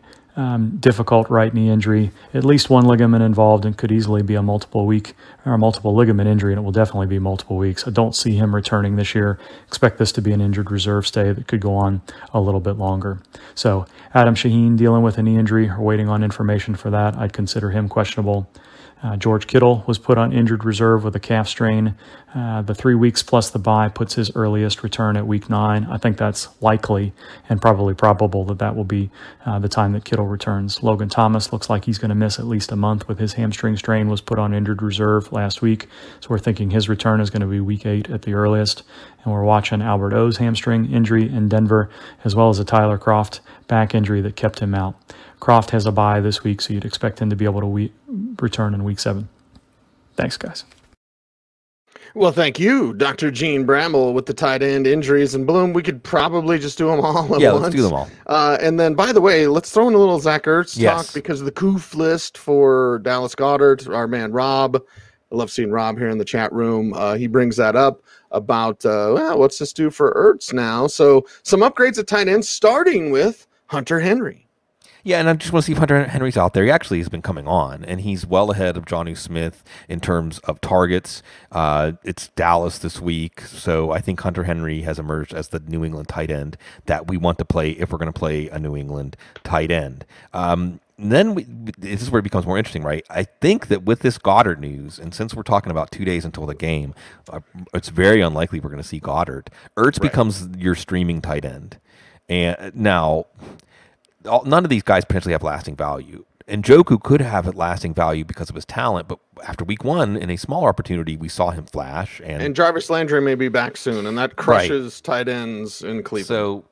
difficult right knee injury, at least one ligament involved, and could easily be a multiple ligament injury, and it will definitely be multiple weeks. I don't see him returning this year. Expect this to be an injured reserve stay that could go on a little bit longer. So Adam Shaheen dealing with a knee injury or waiting on information for that. I'd consider him questionable. George Kittle was put on injured reserve with a calf strain. The 3 weeks plus the bye puts his earliest return at week 9. I think that's likely and probably probable that will be the time that Kittle returns. Logan Thomas looks like he's going to miss at least a month with his hamstring strain, was put on injured reserve last week. So we're thinking his return is going to be week 8 at the earliest. And we're watching Albert O's hamstring injury in Denver, as well as a Tyler Kroft back injury that kept him out. Kroft has a bye this week, so you'd expect him to be able to return in week 7. Thanks, guys. Well, thank you, Dr. Jene Bramel, with the tight end injuries. And Bloom, we could probably just do them all at once. Yeah, let's do them all. And then, by the way, let's throw in a little Zach Ertz talk, because of the COOF list for Dallas Goedert, our man Rob. I love seeing Rob here in the chat room. He brings that up about, what's this do for Ertz now? So some upgrades at tight end, starting with Hunter Henry. Yeah, and I just want to see if Hunter Henry's out there. He actually has been coming on, and he's well ahead of Jonnu Smith in terms of targets. It's Dallas this week, so I think Hunter Henry has emerged as the New England tight end that we want to play if we're going to play a New England tight end. Then this is where it becomes more interesting, right? I think that with this Goddard news, and since we're talking about 2 days until the game, it's very unlikely we're going to see Goddard. Ertz becomes your streaming tight end. And now, none of these guys potentially have lasting value. And Njoku could have lasting value because of his talent, but after week 1, in a smaller opportunity, we saw him flash. And Jarvis Landry may be back soon, and that crushes tight ends in Cleveland. So,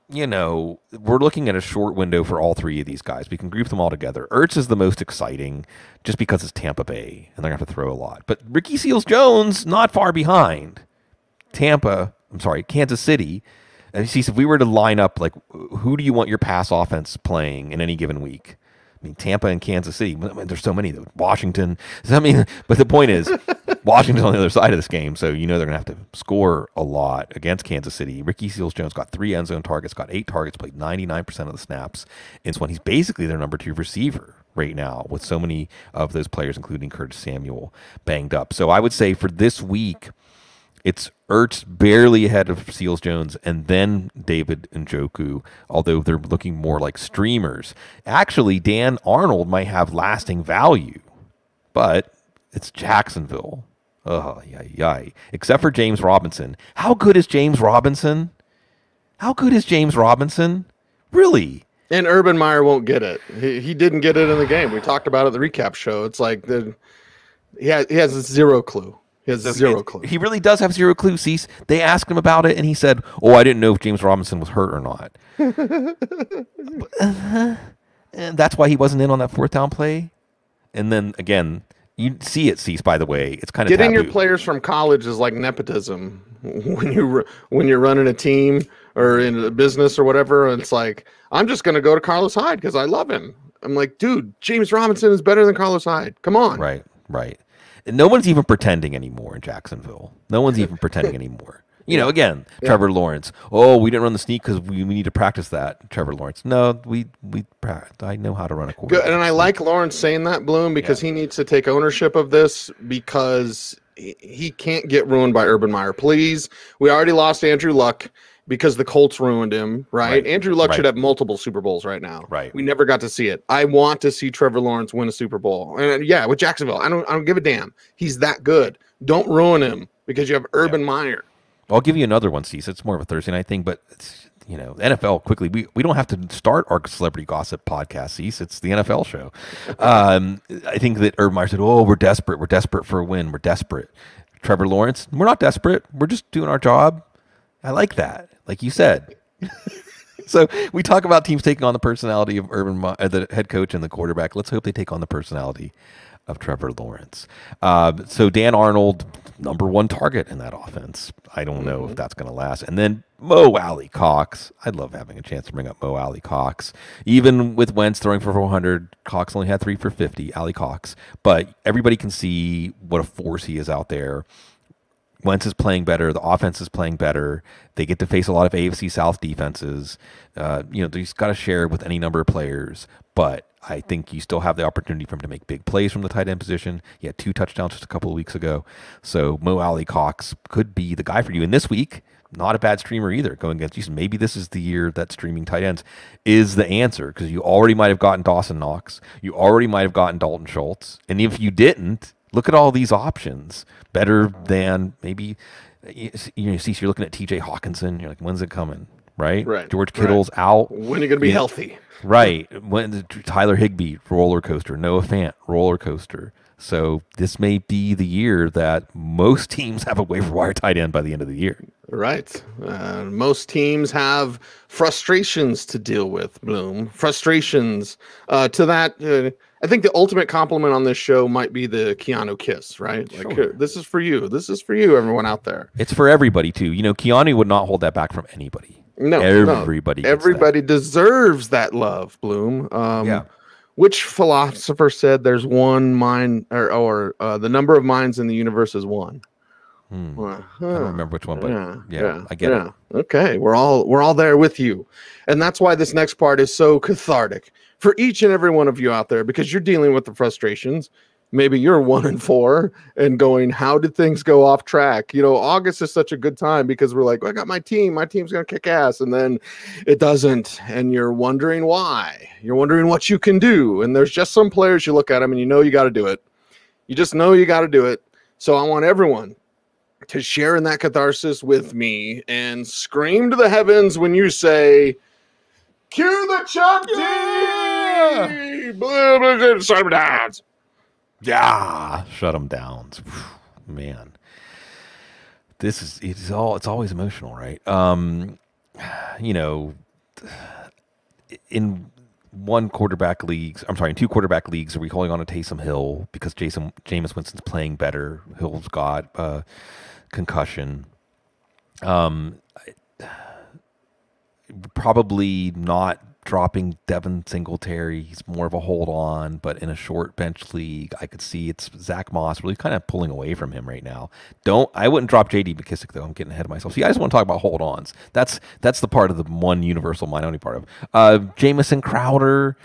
we're looking at a short window for all 3 of these guys. We can group them all together. Ertz is the most exciting just because it's Tampa Bay, and they're going to have to throw a lot. But Ricky Seals-Jones, not far behind. Kansas City. And see, if we were to line up, like, who do you want your pass offense playing in any given week? I mean, Tampa and Kansas City. I mean, there's so many, though. Washington. But the point is, Washington's on the other side of this game, so they're going to have to score a lot against Kansas City. Ricky Seals-Jones got 3 end zone targets, got 8 targets, played 99% of the snaps. It's when he's basically their number 2 receiver right now, with so many of those players, including Curtis Samuel, banged up. So I would say for this week, it's Ertz barely ahead of Seals-Jones, and then David Njoku, although they're looking more like streamers. Actually, Dan Arnold might have lasting value, but it's Jacksonville. Oh, yeah. Except for James Robinson. How good is James Robinson? Really? And Urban Meyer won't get it. He didn't get it in the game. We talked about it at the recap show. It's like he has zero clue. He has zero clue. He really does have zero clue. Cease. They asked him about it, and he said, "Oh, I didn't know if James Robinson was hurt or not." And that's why he wasn't in on that fourth down play. And then again, you see it, Cease. By the way, it's kind of getting taboo. your players from college is like nepotism when you're running a team or in a business or whatever. And it's like, I'm just going to go to Carlos Hyde because I love him. I'm like, dude, James Robinson is better than Carlos Hyde. Come on. Right. And no one's even pretending anymore in Jacksonville. No one's even pretending anymore. Again, Trevor Lawrence. Oh, we didn't run the sneak because we need to practice that. Trevor Lawrence. No, I know how to run a quarterback. Good, and I like Lawrence saying that, Bloom, because he needs to take ownership of this because he can't get ruined by Urban Meyer. Please, we already lost Andrew Luck because the Colts ruined him, right? Andrew Luck should have multiple Super Bowls right now. Right. We never got to see it. I want to see Trevor Lawrence win a Super Bowl. And with Jacksonville, I don't give a damn. He's that good. Don't ruin him because you have Urban Meyer. I'll give you another one, Cease. It's more of a Thursday night thing, but it's, NFL quickly. We don't have to start our celebrity gossip podcast, Cease. It's the NFL show. I think that Urban Meyer said, "Oh, we're desperate. We're desperate for a win. We're desperate." Trevor Lawrence, we're not desperate. We're just doing our job. I like that, like you said. So we talk about teams taking on the personality of the head coach and the quarterback. Let's hope they take on the personality of Trevor Lawrence. So Dan Arnold, number one target in that offense. I don't know if that's going to last. And then Mo Alley Cox. I'd love having a chance to bring up Mo Alley Cox. Even with Wentz throwing for 400, Cox only had 3 for 50, Alley Cox. But everybody can see what a force he is out there. Wentz is playing better. The offense is playing better. They get to face a lot of AFC South defenses. He's got to share with any number of players. But I think you still have the opportunity for him to make big plays from the tight end position. He had 2 touchdowns just a couple of weeks ago. So Mo Alley Cox could be the guy for you. And this week, not a bad streamer either, going against Houston. Maybe this is the year that streaming tight ends is the answer, because you already might have gotten Dawson Knox. You already might have gotten Dalton Schultz. And if you didn't, look at all these options. Better than maybe, you're looking at TJ Hawkinson. You're like, when's it coming? Right? George Kittle's out. When are you going to be healthy? Right. When Tyler Higbee, roller coaster. Noah Fant, roller coaster. So this may be the year that most teams have a waiver wire tight end by the end of the year. Right. Most teams have frustrations to deal with, Bloom. Frustrations. To that, I think the ultimate compliment on this show might be the Keanu kiss, right? Like, Sure. This is for you. This is for you, everyone out there. It's for everybody, too. Keanu would not hold that back from anybody. No. Everybody deserves that love, Bloom. Yeah. Which philosopher said there's one mind, or the number of minds in the universe is one? I don't remember which one, but I get it. Okay, we're all there with you, and that's why this next part is so cathartic for each and every one of you out there, because you're dealing with the frustrations. Maybe you're 1-4 and going, how did things go off track? August is such a good time because we're like, I got my team's going to kick ass. And then it doesn't. And you're wondering why. You're wondering what you can do. And there's just some players you look at them and you got to do it. You just know you got to do it. So I want everyone to share in that catharsis with me and scream to the heavens when you say, cue the Chuck D! Blah, blah, blah, Simon Downs. Yeah, shut them down, man. It's always emotional, right? In two quarterback leagues, are we holding on to Taysom Hill because Jameis Winston's playing better? Hill's got concussion. Probably not dropping Devin Singletary. He's more of a hold on, but in a short bench league, I could see it's Zach Moss really kind of pulling away from him right now. I wouldn't drop JD McKissick though. I'm getting ahead of myself. See, I just want to talk about hold ons. That's the part of the one universal minority part of Jamison Crowder.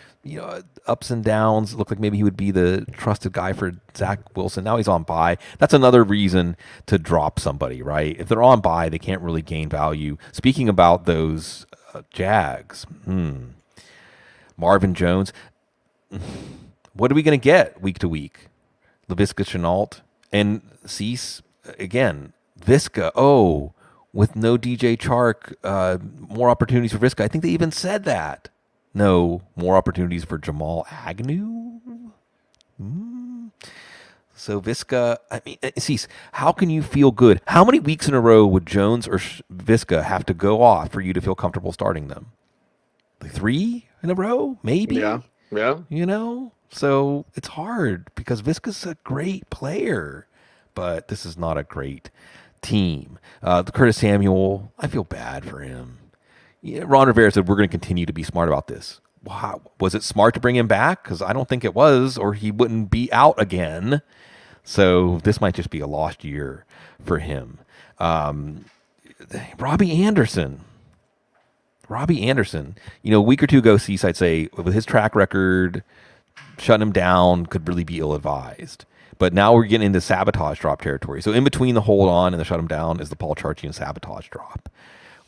Ups and downs. Looked like maybe he would be the trusted guy for Zach Wilson. Now he's on bye. That's another reason to drop somebody, right? If they're on bye, they can't really gain value. Speaking about those Jags, Marvin Jones. What are we going to get week to week? Laviska Shenault And Cease, again, Visca, with no DJ Chark, more opportunities for Visca. I think they even said that. No, more opportunities for Jamal Agnew? So Visca, I mean, Cease, how can you feel good? How many weeks in a row would Jones or Visca have to go off for you to feel comfortable starting them? Like 3 in a row? Maybe? Yeah. You know? So it's hard because Visca's a great player, but this is not a great team. Curtis Samuel, I feel bad for him. Yeah, Ron Rivera said, we're going to continue to be smart about this. Wow. Was it smart to bring him back? Because I don't think it was, or he wouldn't be out again. So this might just be a lost year for him. Robbie Anderson, a week or two ago, Cease, I'd say, with his track record, shutting him down could really be ill-advised. But now we're getting into sabotage drop territory. So in between the hold on and the shut him down is the Paul Charchian sabotage drop,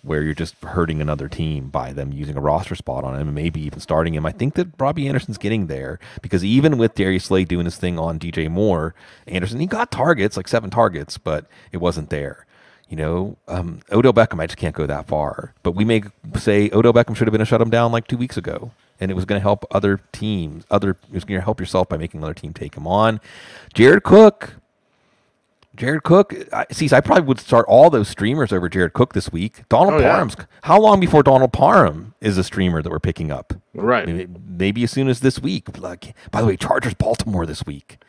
where you're just hurting another team by them using a roster spot on him and maybe even starting him. I think that Robbie Anderson's getting there because even with Darius Slay doing his thing on DJ Moore, Anderson, he got targets, like 7 targets, but it wasn't there. Odell Beckham, I just can't go that far. But we may say Odell Beckham should have been a shut him down like 2 weeks ago. And it was going to help other teams. It was going to help yourself by making another team take him on. Jared Cook, I probably would start all those streamers over Jared Cook this week. Parham's. How long before Donald Parham is a streamer that we're picking up? Right. Maybe as soon as this week. Like, by the way, Chargers Baltimore this week.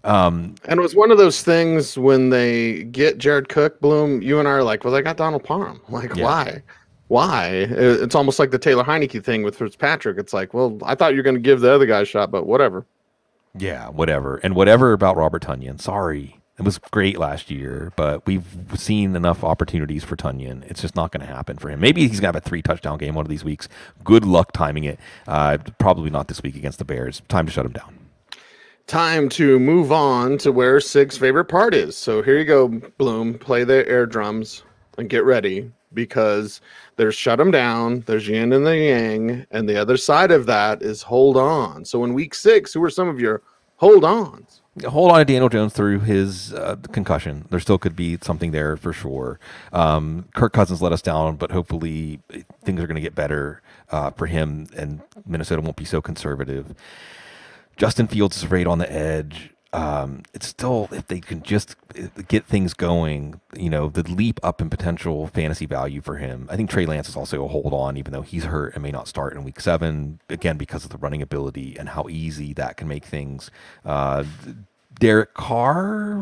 And it was one of those things when they get Jared Cook, Bloom, you and I are like, well, they got Donald Parham. Like, why? It's almost like the Taylor Heineke thing with Fitzpatrick. It's like, well, I thought you were going to give the other guy a shot, but whatever. Yeah, whatever. And whatever about Robert Tonyan. Sorry. It was great last year, but we've seen enough opportunities for Tonyan. It's just not going to happen for him. Maybe he's going to have a 3-touchdown game one of these weeks. Good luck timing it. Probably not this week against the Bears. Time to shut him down. Time to move on to where Sig's favorite part is. So here you go, Bloom. Play the air drums and get ready because there's shut him down, there's yin and the yang, and the other side of that is hold on. So in week 6, who are some of your hold-ons? Hold on to Daniel Jones through his concussion. There still could be something there for sure. Kirk Cousins let us down, but hopefully things are going to get better for him, and Minnesota won't be so conservative. Justin Fields is right on the edge. It's still, if they can just get things going, the leap up in potential fantasy value for him. I think Trey Lance is also a hold on, even though he's hurt and may not start in week 7, again, because of the running ability and how easy that can make things. Derek Carr,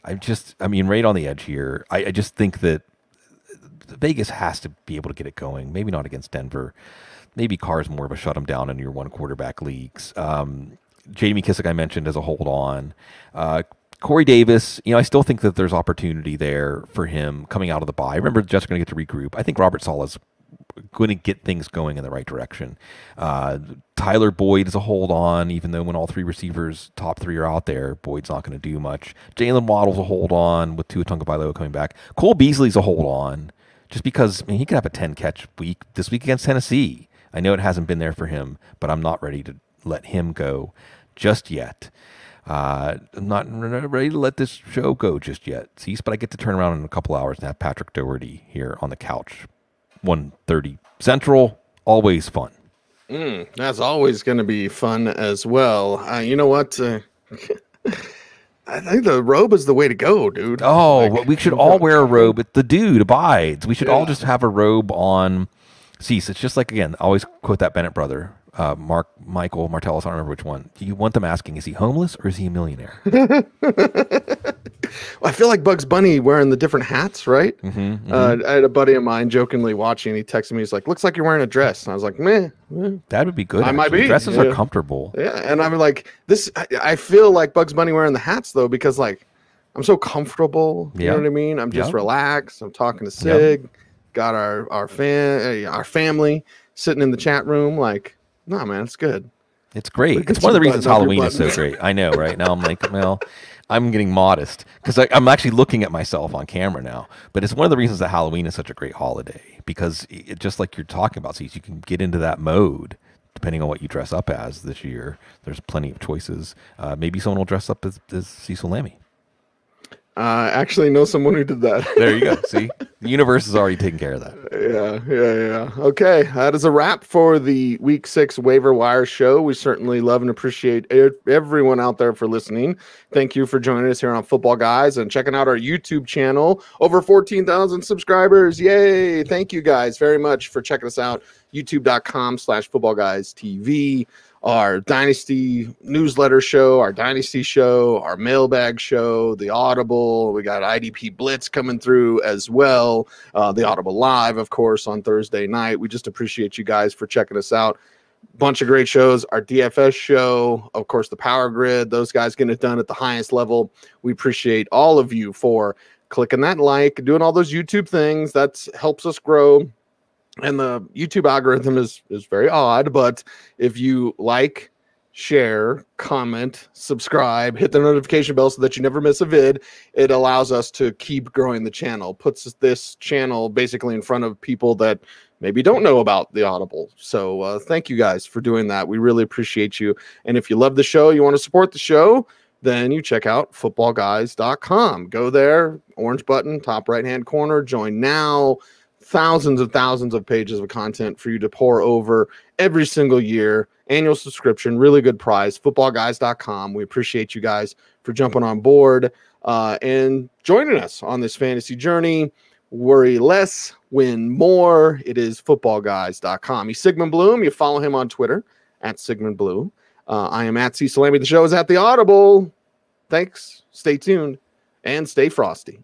right on the edge here. I just think that Vegas has to be able to get it going. Maybe not against Denver. Maybe Carr's more of a shut him down in your 1-quarterback leagues. J.D. McKissick I mentioned as a hold on. Corey Davis, I still think that there's opportunity there for him coming out of the bye. Remember, Jets are going to get to regroup. I think Robert Saleh's going to get things going in the right direction. Tyler Boyd is a hold on, even though when all 3 receivers, top 3 are out there, Boyd's not going to do much. Jalen Waddle's a hold on with Tua Tagovailoa coming back. Cole Beasley's a hold on, just because he could have a 10-catch week this week against Tennessee. I know it hasn't been there for him, but I'm not ready to let him go just yet. I'm not ready to let this show go just yet. But I get to turn around in a couple hours and have Patrick Doherty here on the couch. 1:30 Central, always fun. That's always going to be fun as well. You know what? I think the robe is the way to go, dude. We should all wear a robe. The dude abides. We should all just have a robe on. Cease. It's just like, again, I always quote that Bennett brother, Michael Martellus, I don't remember which one. Do you want them asking, is he homeless or is he a millionaire? I feel like Bugs Bunny wearing the different hats, right? I had a buddy of mine jokingly watching. He texted me. He's like, looks like you're wearing a dress. And I was like, meh. That would be good. I might be. Dresses are comfortable. Yeah. And I'm like, I feel like Bugs Bunny wearing the hats, though, because, like, I'm so comfortable. You know what I mean? I'm just relaxed. I'm talking to Sig. Got our family sitting in the chat room. Like, no, man, it's good. It's great. It's one of the reasons Halloween is so great. I know, right? Now I'm like, well, I'm getting modest because I'm actually looking at myself on camera now. But it's one of the reasons that Halloween is such a great holiday because just like you're talking about, so you can get into that mode depending on what you dress up as this year. There's plenty of choices. Maybe someone will dress up as Cecil Lammey. I actually know someone who did that. There you go. See, the universe is already taking care of that. Yeah. Okay, that is a wrap for the Week 6 Waiver Wire show. We certainly love and appreciate everyone out there for listening. Thank you for joining us here on Football Guys and checking out our YouTube channel. Over 14,000 subscribers. Yay. Thank you guys very much for checking us out. YouTube.com/FootballGuysTV. Our Dynasty newsletter show, our Dynasty show, our mailbag show, the Audible. We got IDP Blitz coming through as well. The Audible Live, of course, on Thursday night. We just appreciate you guys for checking us out. Bunch of great shows. Our DFS show, of course, the Power Grid. Those guys getting it done at the highest level. We appreciate all of you for clicking that like, doing all those YouTube things. That helps us grow. And the YouTube algorithm is very odd, but if you like, share, comment, subscribe, hit the notification bell so that you never miss a vid, it allows us to keep growing the channel, puts this channel basically in front of people that maybe don't know about the Audible. So thank you guys for doing that. We really appreciate you. And if you love the show, you want to support the show, then you check out footballguys.com. Go there, orange button, top right-hand corner, join now. Thousands of pages of content for you to pour over every single year. Annual subscription, really good price. Footballguys.com. We appreciate you guys for jumping on board and joining us on this fantasy journey. Worry less, win more. It is footballguys.com. He's Sigmund Bloom. You follow him on Twitter at Sigmund Bloom. I am at Cecil Lammey. The show is at the Audible. Thanks. Stay tuned and stay frosty.